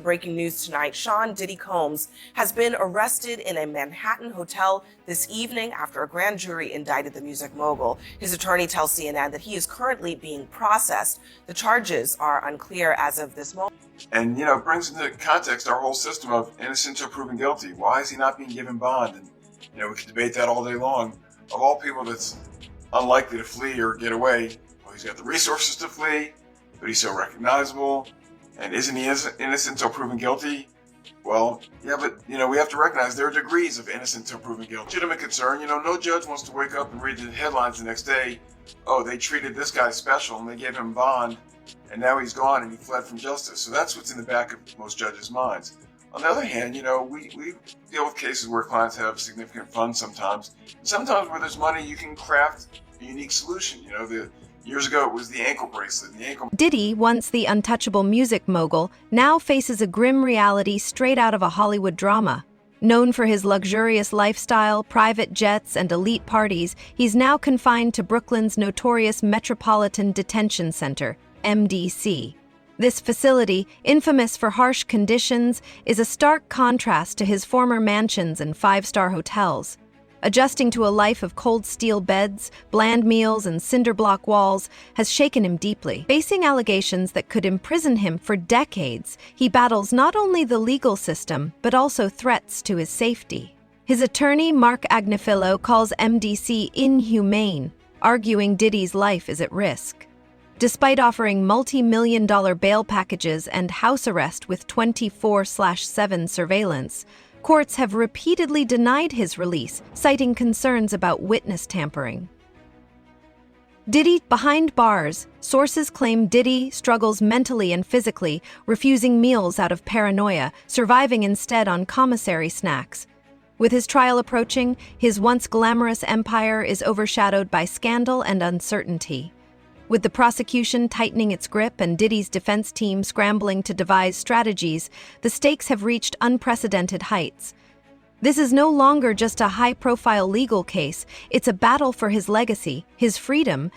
Breaking news tonight, Sean Diddy Combs has been arrested in a Manhattan hotel this evening after a grand jury indicted the music mogul. His attorney tells CNN that he is currently being processed. The charges are unclear as of this moment. And, it brings into context our whole system of innocent until proven guilty. Why is he not being given bond? And, we could debate that all day long. Of all people that's unlikely to flee or get away, well, he's got the resources to flee, but he's so recognizable. And isn't he innocent until proven guilty? Well, yeah, but, we have to recognize there are degrees of innocent until proven guilty. Legitimate concern, no judge wants to wake up and read the headlines the next day. Oh, they treated this guy special and they gave him bond, and now he's gone and he fled from justice. So that's what's in the back of most judges' minds. On the other hand, we deal with cases where clients have significant funds sometimes. And sometimes where there's money, you can craft a unique solution. Years ago, it was the ankle bracelet. Diddy, once the untouchable music mogul, now faces a grim reality straight out of a Hollywood drama. Known for his luxurious lifestyle, private jets, and elite parties, he's now confined to Brooklyn's notorious Metropolitan Detention Center, MDC. This facility, infamous for harsh conditions, is a stark contrast to his former mansions and five-star hotels. Adjusting to a life of cold steel beds, bland meals, and cinder block walls has shaken him deeply. Facing allegations that could imprison him for decades, he battles not only the legal system, but also threats to his safety. His attorney, Mark Agnifilo, calls MDC inhumane, arguing Diddy's life is at risk. Despite offering multi-million-dollar bail packages and house arrest with 24/7 surveillance, courts have repeatedly denied his release, citing concerns about witness tampering. Diddy behind bars. Sources claim Diddy struggles mentally and physically, refusing meals out of paranoia, surviving instead on commissary snacks. With his trial approaching, his once glamorous empire is overshadowed by scandal and uncertainty. With the prosecution tightening its grip and Diddy's defense team scrambling to devise strategies, the stakes have reached unprecedented heights. This is no longer just a high-profile legal case, it's a battle for his legacy, his freedom,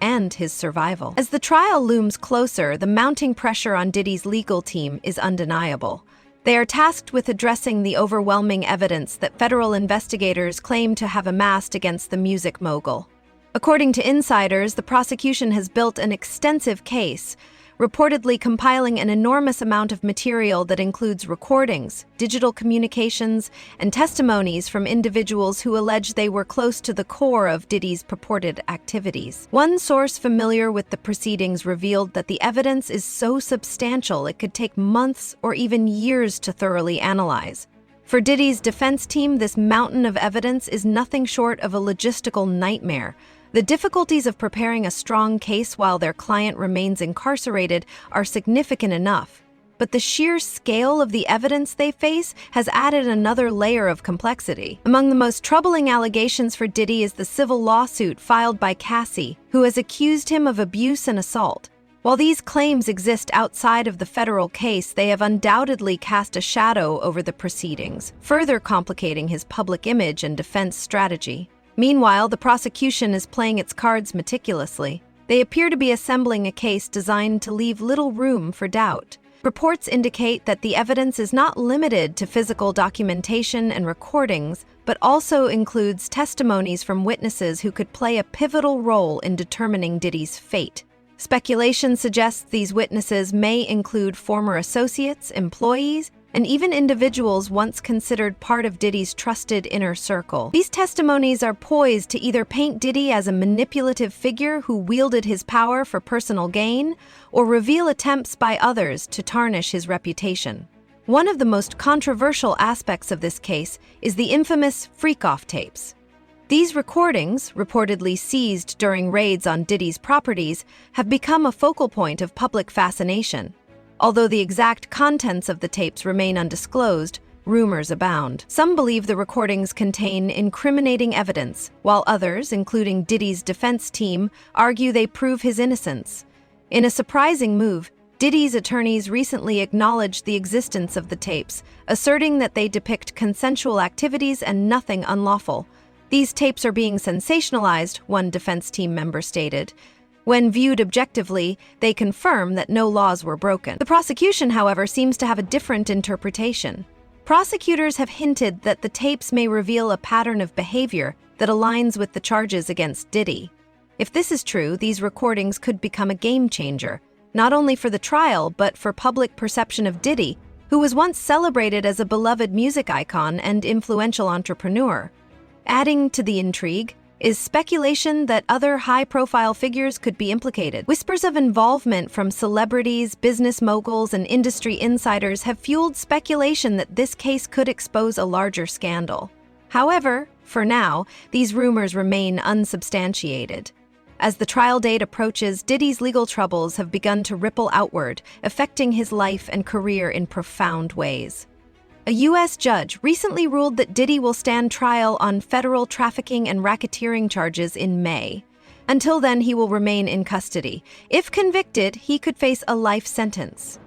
and his survival. As the trial looms closer, the mounting pressure on Diddy's legal team is undeniable. They are tasked with addressing the overwhelming evidence that federal investigators claim to have amassed against the music mogul. According to insiders, the prosecution has built an extensive case, reportedly compiling an enormous amount of material that includes recordings, digital communications, and testimonies from individuals who allege they were close to the core of Diddy's purported activities. One source familiar with the proceedings revealed that the evidence is so substantial it could take months or even years to thoroughly analyze. For Diddy's defense team, this mountain of evidence is nothing short of a logistical nightmare. The difficulties of preparing a strong case while their client remains incarcerated are significant enough, but the sheer scale of the evidence they face has added another layer of complexity. Among the most troubling allegations for Diddy is the civil lawsuit filed by Cassie, who has accused him of abuse and assault. While these claims exist outside of the federal case, they have undoubtedly cast a shadow over the proceedings, further complicating his public image and defense strategy. Meanwhile, the prosecution is playing its cards meticulously. They appear to be assembling a case designed to leave little room for doubt. Reports indicate that the evidence is not limited to physical documentation and recordings, but also includes testimonies from witnesses who could play a pivotal role in determining Diddy's fate. Speculation suggests these witnesses may include former associates, employees, and even individuals once considered part of Diddy's trusted inner circle. These testimonies are poised to either paint Diddy as a manipulative figure who wielded his power for personal gain, or reveal attempts by others to tarnish his reputation. One of the most controversial aspects of this case is the infamous freak-off tapes. These recordings, reportedly seized during raids on Diddy's properties, have become a focal point of public fascination. Although the exact contents of the tapes remain undisclosed, rumors abound. Some believe the recordings contain incriminating evidence, while others, including Diddy's defense team, argue they prove his innocence. In a surprising move, Diddy's attorneys recently acknowledged the existence of the tapes, asserting that they depict consensual activities and nothing unlawful. These tapes are being sensationalized, one defense team member stated. When viewed objectively, they confirm that no laws were broken. The prosecution, however, seems to have a different interpretation. Prosecutors have hinted that the tapes may reveal a pattern of behavior that aligns with the charges against Diddy. If this is true, these recordings could become a game changer, not only for the trial, but for public perception of Diddy, who was once celebrated as a beloved music icon and influential entrepreneur. Adding to the intrigue is speculation that other high-profile figures could be implicated. Whispers of involvement from celebrities, business moguls, and industry insiders have fueled speculation that this case could expose a larger scandal. However, for now, these rumors remain unsubstantiated. As the trial date approaches, Diddy's legal troubles have begun to ripple outward, affecting his life and career in profound ways. A U.S. judge recently ruled that Diddy will stand trial on federal trafficking and racketeering charges in May. Until then, he will remain in custody. If convicted, he could face a life sentence.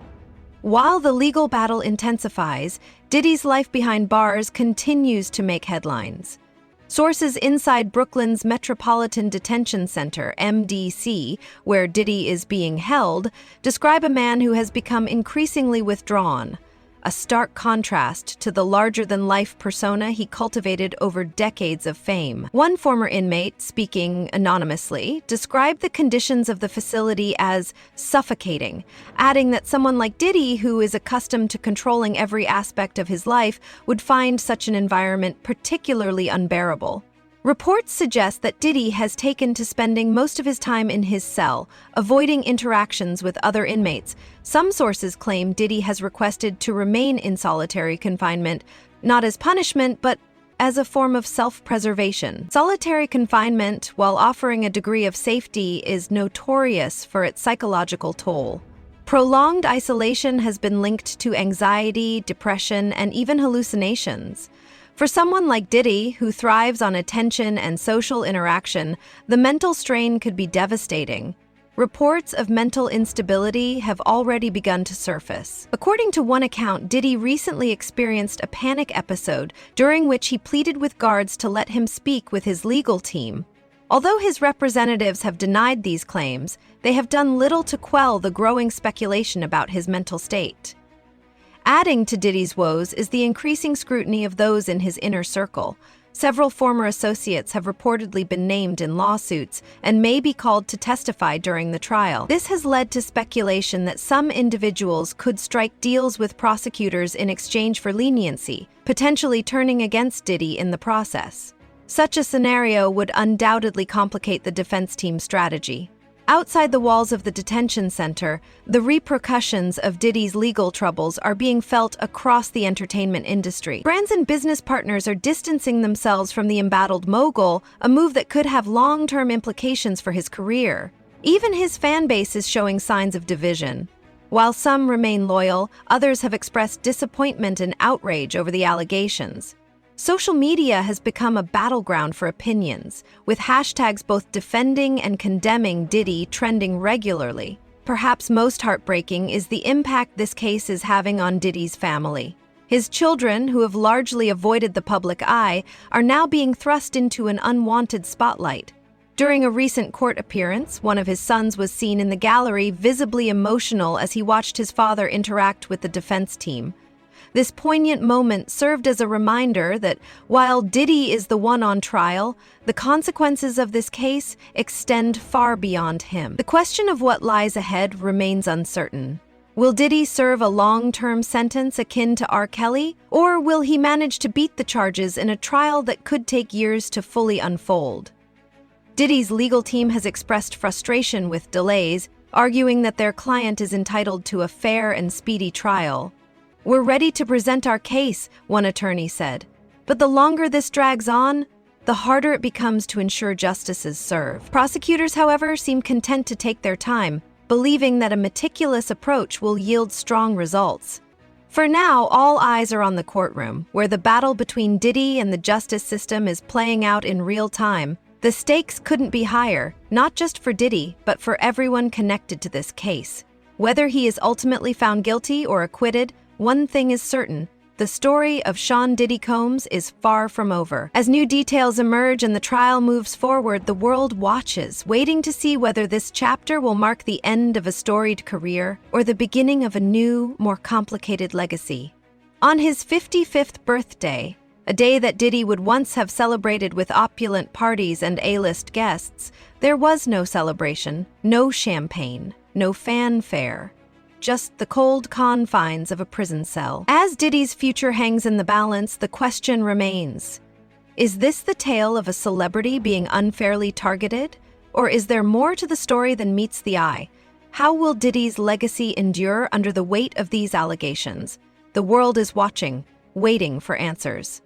While the legal battle intensifies, Diddy's life behind bars continues to make headlines. Sources inside Brooklyn's Metropolitan Detention Center, MDC, where Diddy is being held, describe a man who has become increasingly withdrawn, a stark contrast to the larger-than-life persona he cultivated over decades of fame. One former inmate, speaking anonymously, described the conditions of the facility as suffocating, adding that someone like Diddy, who is accustomed to controlling every aspect of his life, would find such an environment particularly unbearable. Reports suggest that Diddy has taken to spending most of his time in his cell, avoiding interactions with other inmates. Some sources claim Diddy has requested to remain in solitary confinement, not as punishment, but as a form of self-preservation. Solitary confinement, while offering a degree of safety, is notorious for its psychological toll. Prolonged isolation has been linked to anxiety, depression, and even hallucinations. For someone like Diddy, who thrives on attention and social interaction, the mental strain could be devastating. Reports of mental instability have already begun to surface. According to one account, Diddy recently experienced a panic episode during which he pleaded with guards to let him speak with his legal team. Although his representatives have denied these claims, they have done little to quell the growing speculation about his mental state. Adding to Diddy's woes is the increasing scrutiny of those in his inner circle. Several former associates have reportedly been named in lawsuits and may be called to testify during the trial. This has led to speculation that some individuals could strike deals with prosecutors in exchange for leniency, potentially turning against Diddy in the process. Such a scenario would undoubtedly complicate the defense team's strategy. Outside the walls of the detention center, the repercussions of Diddy's legal troubles are being felt across the entertainment industry. Brands and business partners are distancing themselves from the embattled mogul, a move that could have long-term implications for his career. Even his fan base is showing signs of division. While some remain loyal, others have expressed disappointment and outrage over the allegations. Social media has become a battleground for opinions, with hashtags both defending and condemning Diddy trending regularly. Perhaps most heartbreaking is the impact this case is having on Diddy's family. His children, who have largely avoided the public eye, are now being thrust into an unwanted spotlight. During a recent court appearance, one of his sons was seen in the gallery, visibly emotional as he watched his father interact with the defense team. This poignant moment served as a reminder that while Diddy is the one on trial, the consequences of this case extend far beyond him. The question of what lies ahead remains uncertain. Will Diddy serve a long-term sentence akin to R. Kelly, or will he manage to beat the charges in a trial that could take years to fully unfold? Diddy's legal team has expressed frustration with delays, arguing that their client is entitled to a fair and speedy trial. "We're ready to present our case," one attorney said. "But the longer this drags on, the harder it becomes to ensure justice is served." Prosecutors, however, seem content to take their time, believing that a meticulous approach will yield strong results. For now, all eyes are on the courtroom, where the battle between Diddy and the justice system is playing out in real time. The stakes couldn't be higher, not just for Diddy, but for everyone connected to this case. Whether he is ultimately found guilty or acquitted, one thing is certain: The story of Sean Diddy Combs is far from over. As new details emerge and the trial moves forward, the world watches, waiting to see whether this chapter will mark the end of a storied career or the beginning of a new, more complicated legacy. On his 55th birthday, a day that Diddy would once have celebrated with opulent parties and A-list guests, there was no celebration, no champagne, no fanfare. Just the cold confines of a prison cell. As Diddy's future hangs in the balance, the question remains: is this the tale of a celebrity being unfairly targeted? Or is there more to the story than meets the eye? How will Diddy's legacy endure under the weight of these allegations? The world is watching, waiting for answers.